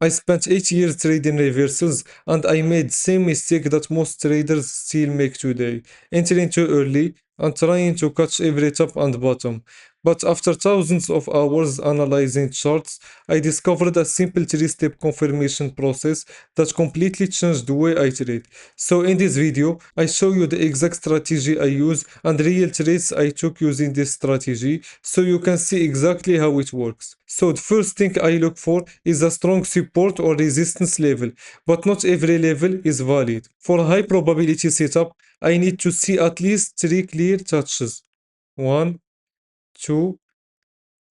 I spent 8 years trading reversals and I made the same mistake that most traders still make today, entering too early and trying to catch every top and bottom. But after thousands of hours analyzing charts, I discovered a simple three-step confirmation process that completely changed the way I trade. So in this video, I show you the exact strategy I use and real trades I took using this strategy so you can see exactly how it works. So the first thing I look for is a strong support or resistance level, but not every level is valid. For a high probability setup, I need to see at least 3 clear touches. 1, 2,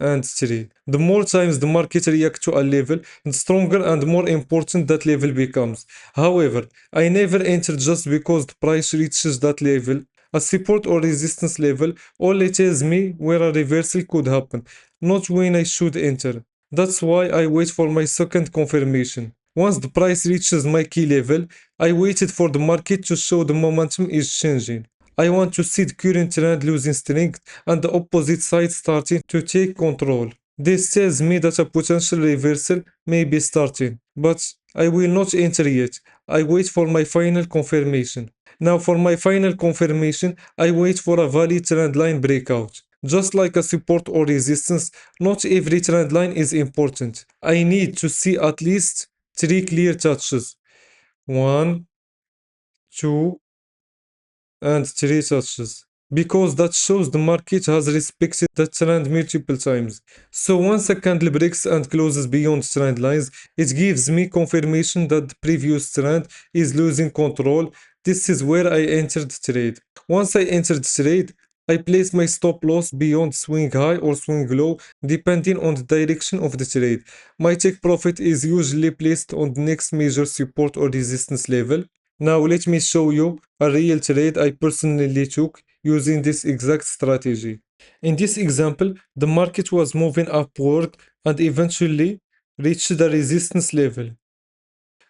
and 3. The more times the market reacts to a level, the stronger and more important that level becomes. However, I never enter just because the price reaches that level. A support or resistance level only tells me where a reversal could happen, not when I should enter. That's why I wait for my second confirmation. Once the price reaches my key level, I waited for the market to show the momentum is changing. I want to see the current trend losing strength and the opposite side starting to take control. This tells me that a potential reversal may be starting, but I will not enter yet. I wait for my final confirmation. Now for my final confirmation, I wait for a valid trend line breakout. Just like a support or resistance, not every trend line is important. I need to see at least 3 clear touches. 1, 2, and 3 touches. Because that shows the market has respected the trend multiple times. So once a candle breaks and closes beyond trend lines, it gives me confirmation that the previous trend is losing control. This is where I entered the trade. Once I entered the trade, I place my stop loss beyond swing high or swing low depending on the direction of the trade. My take profit is usually placed on the next major support or resistance level. Now let me show you a real trade I personally took using this exact strategy. In this example, the market was moving upward and eventually reached the resistance level.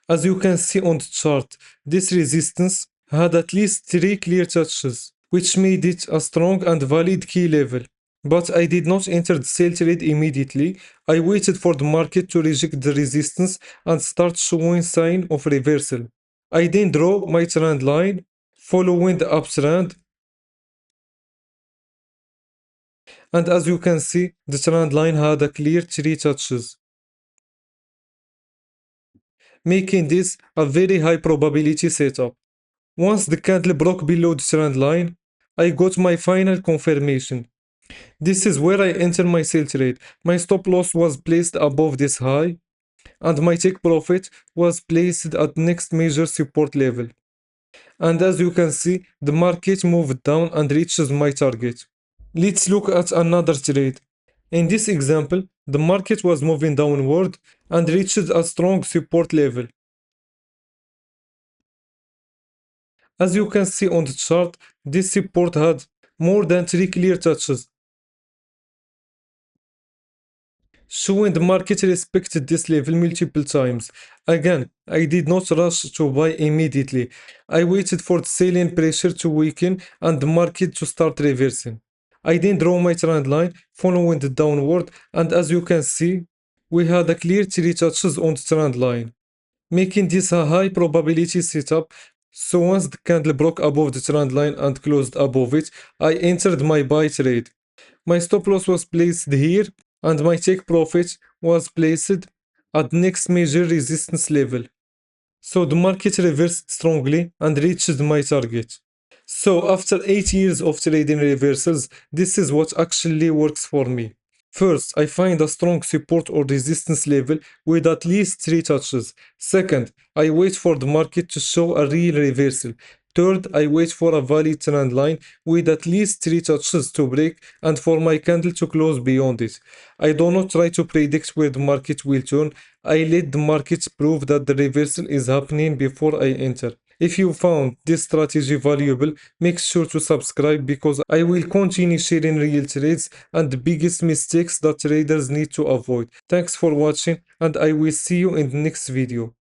As you can see on the chart, this resistance had at least 3 clear touches, which made it a strong and valid key level. But I did not enter the sell trade immediately. I waited for the market to reject the resistance and start showing sign of reversal. I then draw my trend line following the uptrend, and as you can see, the trend line had a clear 3 touches, making this a very high probability setup. Once the candle broke below the trend line, I got my final confirmation. This is where I enter my sell trade. My stop loss was placed above this high, and my take profit was placed at next major support level. And as you can see, the market moved down and reaches my target. Let's look at another trade. In this example, the market was moving downward and reached a strong support level. As you can see on the chart, this support had more than 3 clear touches, showing the market respected this level multiple times. Again, I did not rush to buy immediately. I waited for the selling pressure to weaken and the market to start reversing. I then draw my trend line following the downward, and as you can see, we had a clear 3 touches on the trend line, making this a high probability setup. So once the candle broke above the trend line and closed above it, I entered my buy trade. My stop loss was placed here and my take profit was placed at next major resistance level. So the market reversed strongly and reached my target. So after 8 years of trading reversals, this is what actually works for me. First, I find a strong support or resistance level with at least 3 touches. Second, I wait for the market to show a real reversal. Third, I wait for a valid trend line with at least 3 touches to break and for my candle to close beyond it. I do not try to predict where the market will turn. I let the market prove that the reversal is happening before I enter. If you found this strategy valuable, make sure to subscribe because I will continue sharing real trades and the biggest mistakes that traders need to avoid. Thanks for watching and I will see you in the next video.